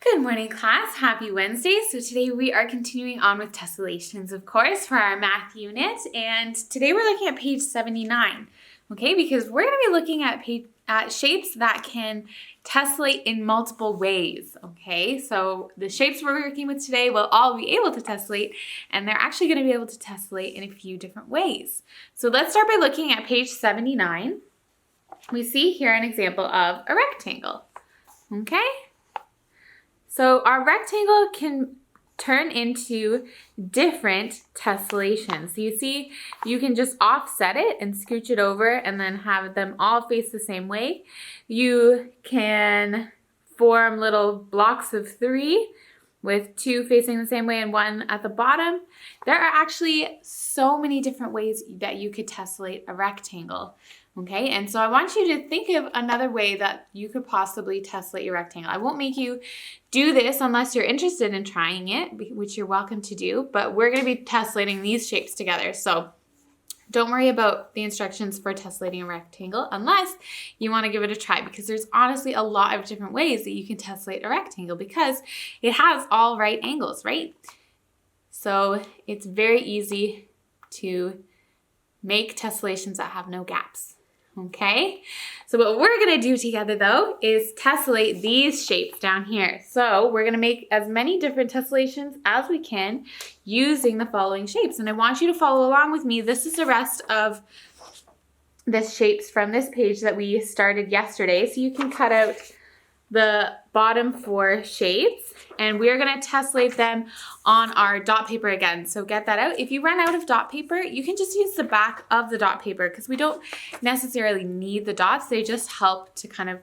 Good morning, class. Happy Wednesday. So today we are continuing on with tessellations, of course, for our math unit. And today we're looking at page 79, okay? Because we're going to be looking at shapes that can tessellate in multiple ways, okay? So the shapes we're working with today will all be able to tessellate, and they're actually going to be able to tessellate in a few different ways. So let's start by looking at page 79. We see here an example of a rectangle, okay? So our rectangle can turn into different tessellations. So you see, you can just offset it and scooch it over and then have them all face the same way. You can form little blocks of 3 with 2 facing the same way and 1 at the bottom. There are actually so many different ways that you could tessellate a rectangle. Okay, and so I want you to think of another way that you could possibly tessellate your rectangle. I won't make you do this unless you're interested in trying it, which you're welcome to do, but we're going to be tessellating these shapes together. So don't worry about the instructions for tessellating a rectangle unless you want to give it a try, because there's honestly a lot of different ways that you can tessellate a rectangle because it has all right angles, right? So it's very easy to make tessellations that have no gaps. Okay, so what we're going to do together though is tessellate these shapes down here. So we're going to make as many different tessellations as we can using the following shapes. And I want you to follow along with me. This is the rest of the shapes from this page that we started yesterday. So you can cut out the bottom 4 shapes, and we're going to tessellate them on our dot paper again. So get that out. If you run out of dot paper, you can just use the back of the dot paper because we don't necessarily need the dots. They just help to kind of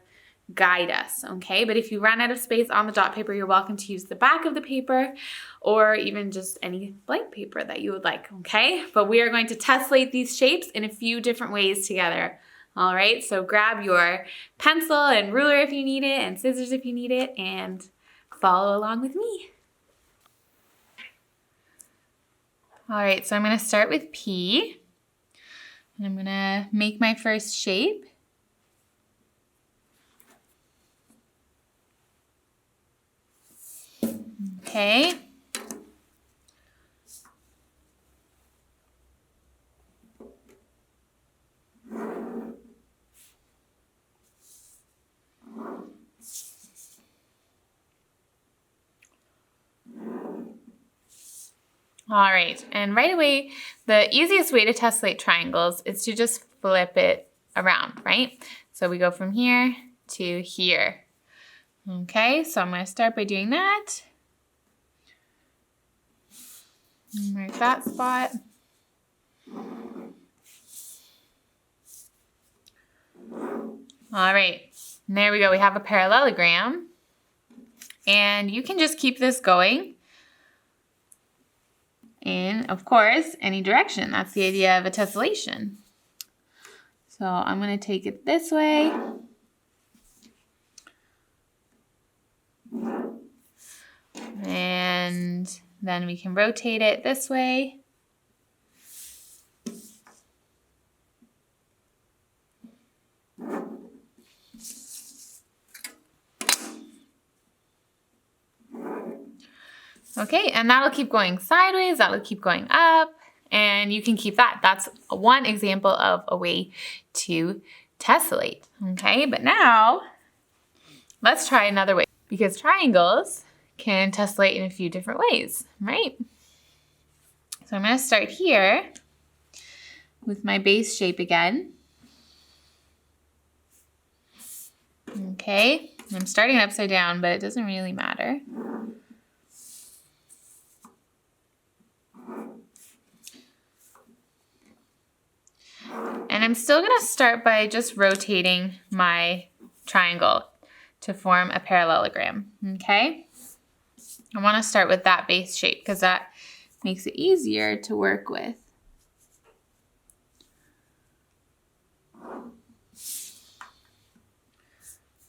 guide us, okay? But if you run out of space on the dot paper, you're welcome to use the back of the paper or even just any blank paper that you would like, okay? But we are going to tessellate these shapes in a few different ways together. All right, so grab your pencil and ruler if you need it and scissors if you need it, and follow along with me. All right, so I'm going to start with P, and I'm going to make my first shape. Okay. All right, and right away, the easiest way to tessellate triangles is to just flip it around, right? So we go from here to here. Okay, so I'm going to start by doing that. Mark that spot. All right, and there we go. We have a parallelogram. And you can just keep this going in, of course, any direction. That's the idea of a tessellation. So I'm going to take it this way. And then we can rotate it this way. Okay, and that'll keep going sideways, that'll keep going up, and you can keep that. That's one example of a way to tessellate, okay? But now, let's try another way, because triangles can tessellate in a few different ways, right? So I'm going to start here with my base shape again. Okay, I'm starting upside down, but it doesn't really matter. And I'm still going to start by just rotating my triangle to form a parallelogram, okay? I want to start with that base shape because that makes it easier to work with.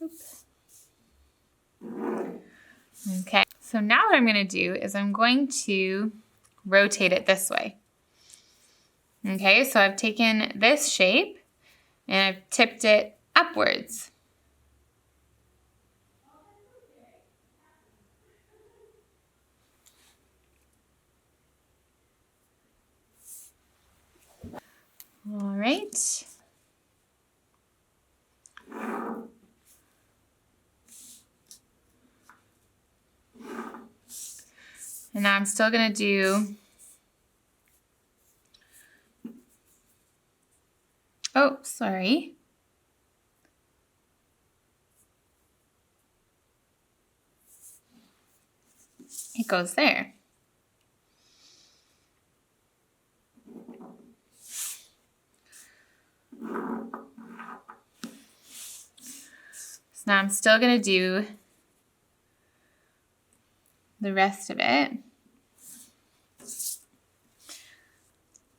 Oops. Okay, so now what I'm going to do is I'm going to rotate it this way. Okay, so I've taken this shape and I've tipped it upwards. right. And now I'm still going to do, oh, sorry. It goes there. So now I'm still going to do the rest of it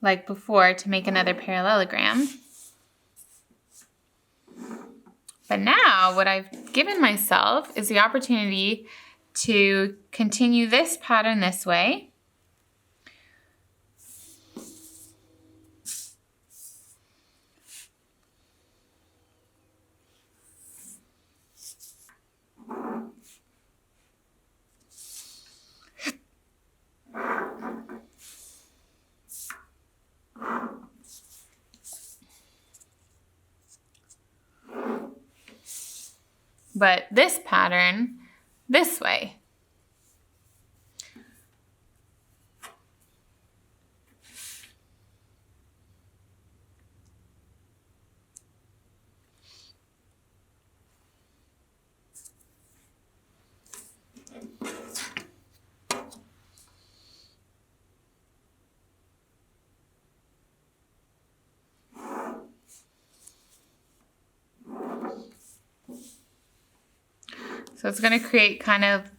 like before to make another parallelogram. But now what I've given myself is the opportunity to continue this pattern this way. But this pattern this way. So it's going to create kind of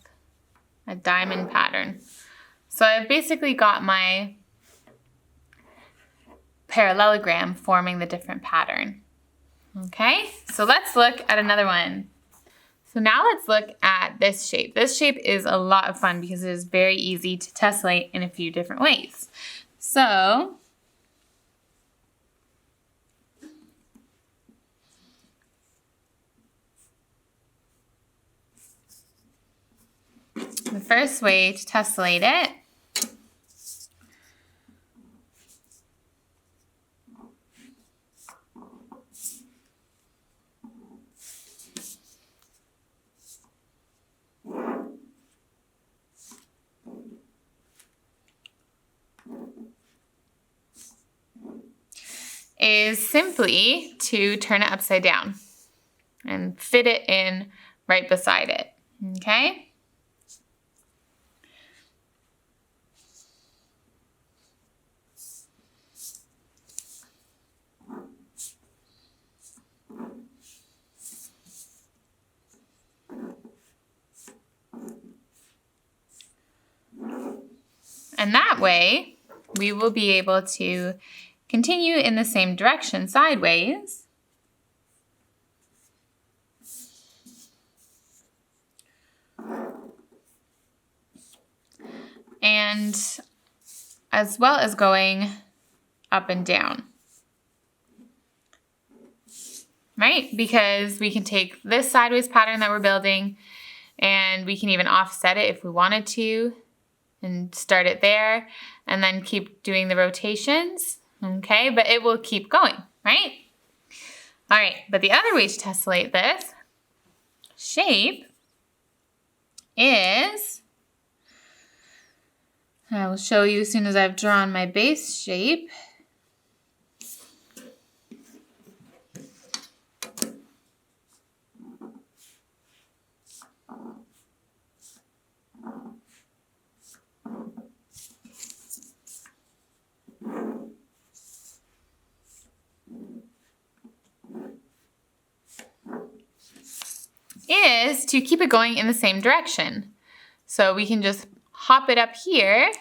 a diamond pattern. So I've basically got my parallelogram forming the different pattern. Okay, so let's look at another one. So now let's look at this shape. This shape is a lot of fun because it is very easy to tessellate in a few different ways. So the first way to tessellate it is simply to turn it upside down and fit it in right beside it, okay? And that way, we will be able to continue in the same direction sideways. And as well as going up and down. Right? Because we can take this sideways pattern that we're building and we can even offset it if we wanted to and start it there and then keep doing the rotations. Okay, but it will keep going, right? All right, but the other way to tessellate this shape is, I will show you as soon as I've drawn my base shape. Is to keep it going in the same direction. So we can just hop it up here.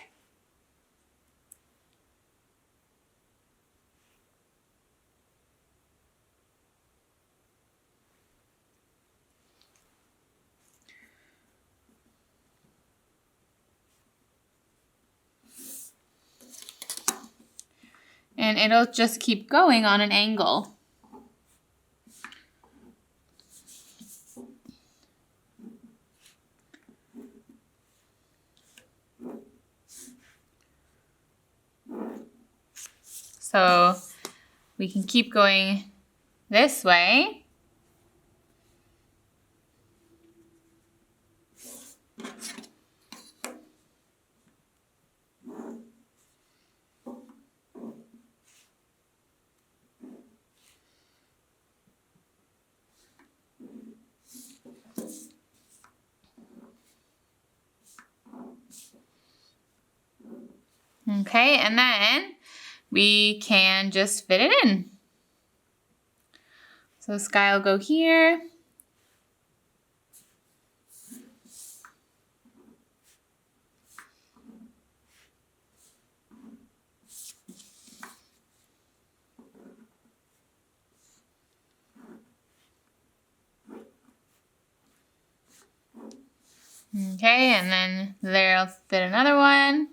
And it'll just keep going on an angle. So we can keep going this way. Okay, and then we can just fit it in. So the sky will go here. Okay, and then there'll fit another one.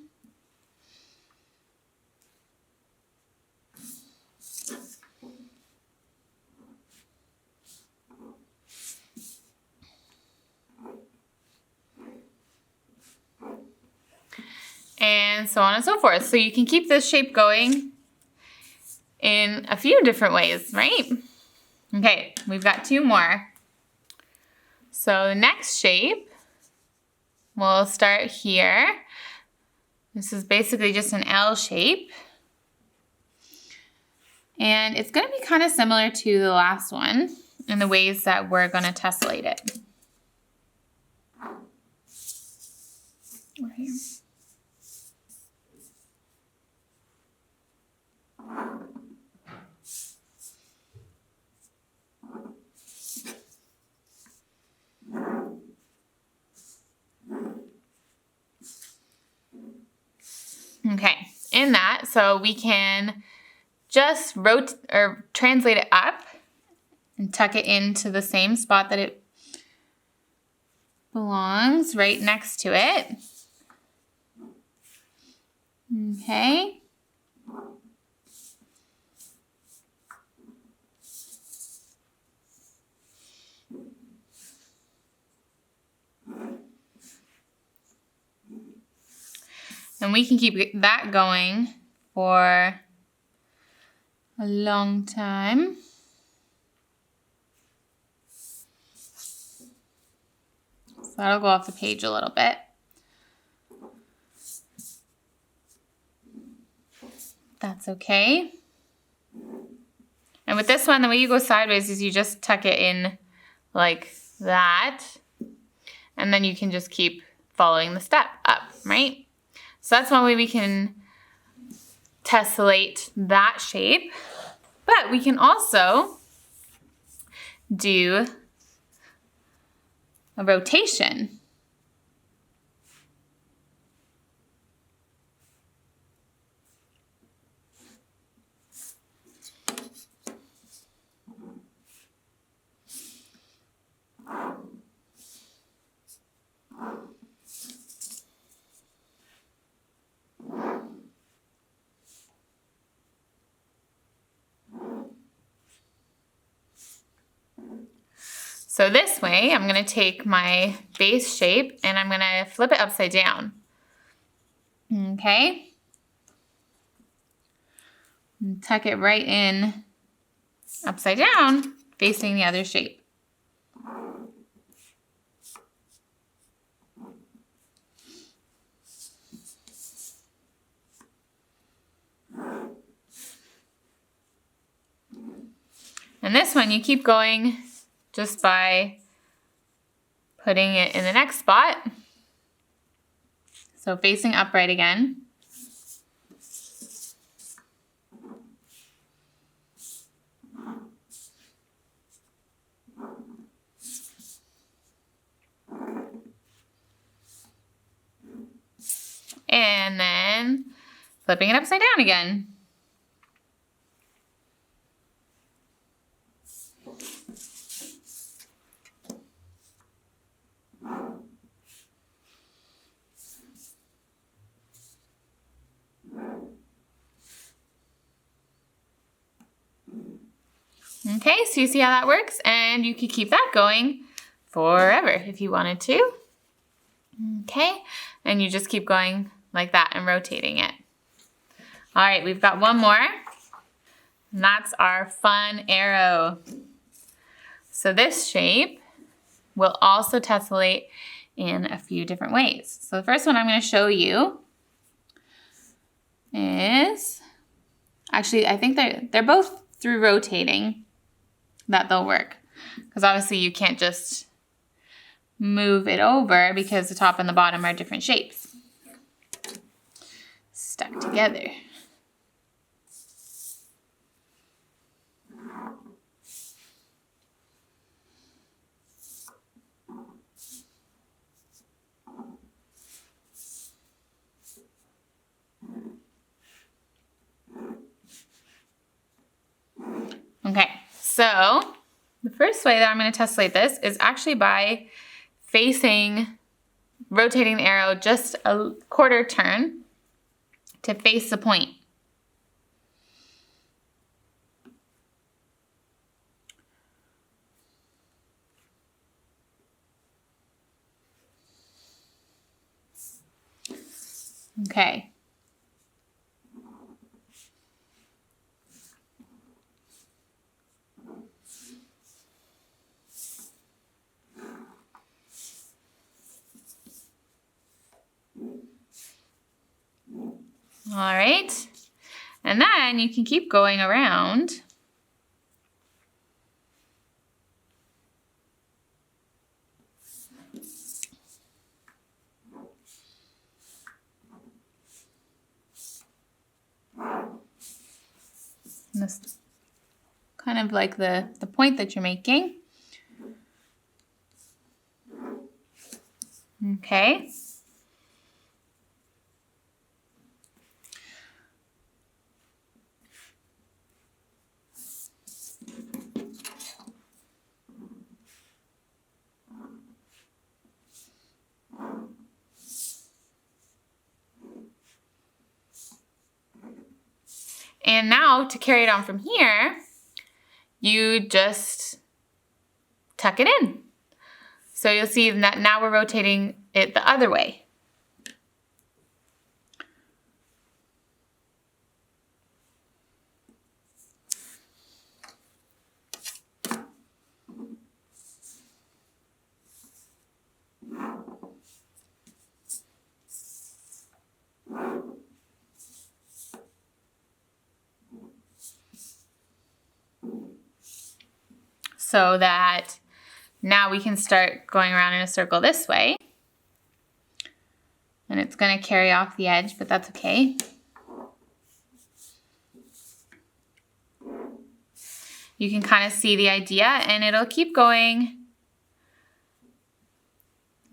And so on and so forth. So you can keep this shape going in a few different ways, right? Okay, we've got 2 more. So the next shape, we'll start here. This is basically just an L shape. And it's going to be kind of similar to the last one in the ways that we're going to tessellate it. Right here. Okay, in that, so we can just translate it up and tuck it into the same spot that it belongs, right next to it. Okay. And we can keep that going for a long time. So that'll go off the page a little bit. That's okay. And with this one, the way you go sideways is you just tuck it in like that. And then you can just keep following the step up, right? So that's one way we can tessellate that shape. But we can also do a rotation. So this way, I'm going to take my base shape and I'm going to flip it upside down. Okay? And tuck it right in upside down, facing the other shape. And this one, you keep going just by putting it in the next spot. So facing upright again. And then flipping it upside down again. Okay, so you see how that works? And you could keep that going forever if you wanted to. Okay, and you just keep going like that and rotating it. All right, we've got one more. And that's our fun arrow. So this shape will also tessellate in a few different ways. So the first one I'm going to show you is, actually I think they're both through rotating that they'll work. Because obviously you can't just move it over because the top and the bottom are different shapes. Stuck together. Okay, so the first way that I'm going to tessellate this is actually by rotating the arrow just a quarter turn to face the point. Okay. All right, and then you can keep going around. And this kind of like the point that you're making. Okay. And now to carry it on from here, you just tuck it in. So you'll see that now we're rotating it the other way. So that now we can start going around in a circle this way. And it's going to carry off the edge, but that's okay. You can kind of see the idea, and it'll keep going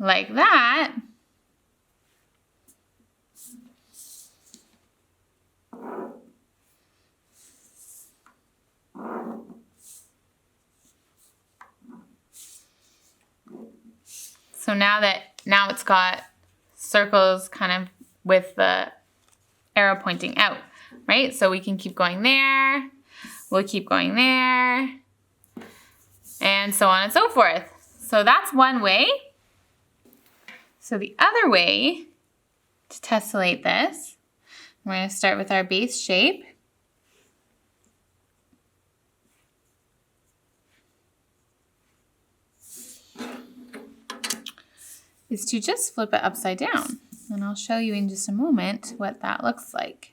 like that. So now it's got circles kind of with the arrow pointing out, right? So we can keep going there, we'll keep going there, and so on and so forth. So that's one way. So the other way to tessellate this, we're going to start with our base shape. Is to just flip it upside down. And I'll show you in just a moment what that looks like.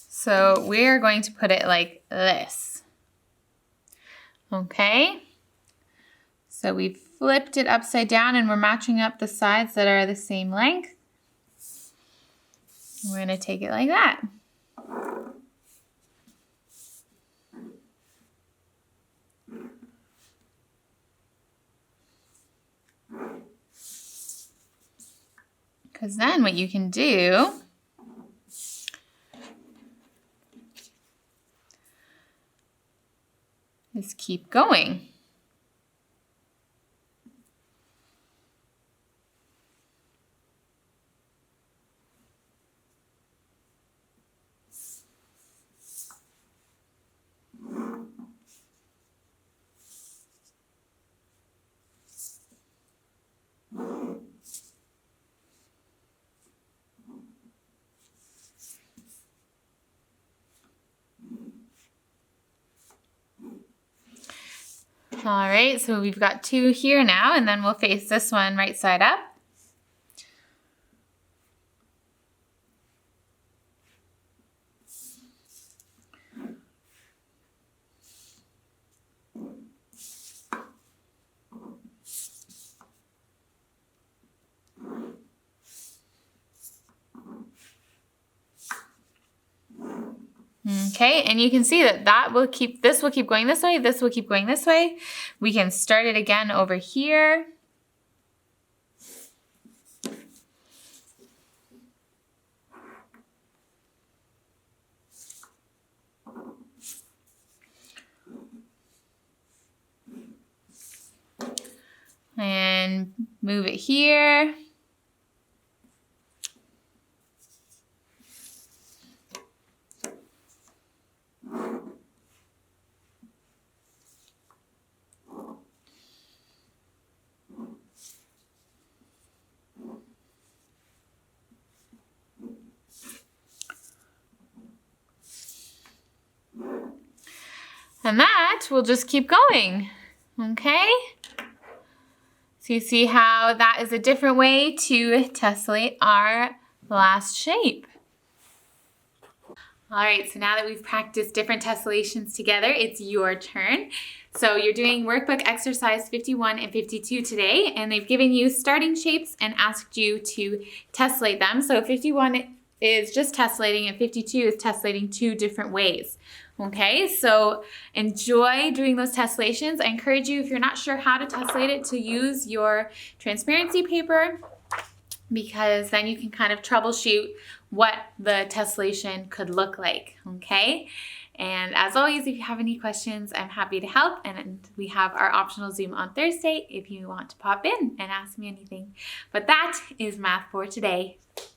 So we're going to put it like this. Okay? So we've flipped it upside down and we're matching up the sides that are the same length. We're going to take it like that. Because then what you can do is keep going. All right, so we've got 2 here now, and then we'll face this one right side up. Okay, and you can see that this will keep going this way, this will keep going this way. We can start it again over here. And move it here. And that will just keep going, okay? So you see how that is a different way to tessellate our last shape. All right, so now that we've practiced different tessellations together, it's your turn. So you're doing workbook exercise 51 and 52 today, and they've given you starting shapes and asked you to tessellate them. So 51 is just tessellating and 52 is tessellating 2 different ways. Okay, so enjoy doing those tessellations. I encourage you, if you're not sure how to tessellate it, to use your transparency paper, because then you can kind of troubleshoot what the tessellation could look like, okay? And as always, if you have any questions, I'm happy to help. And we have our optional Zoom on Thursday if you want to pop in and ask me anything. But that is math for today.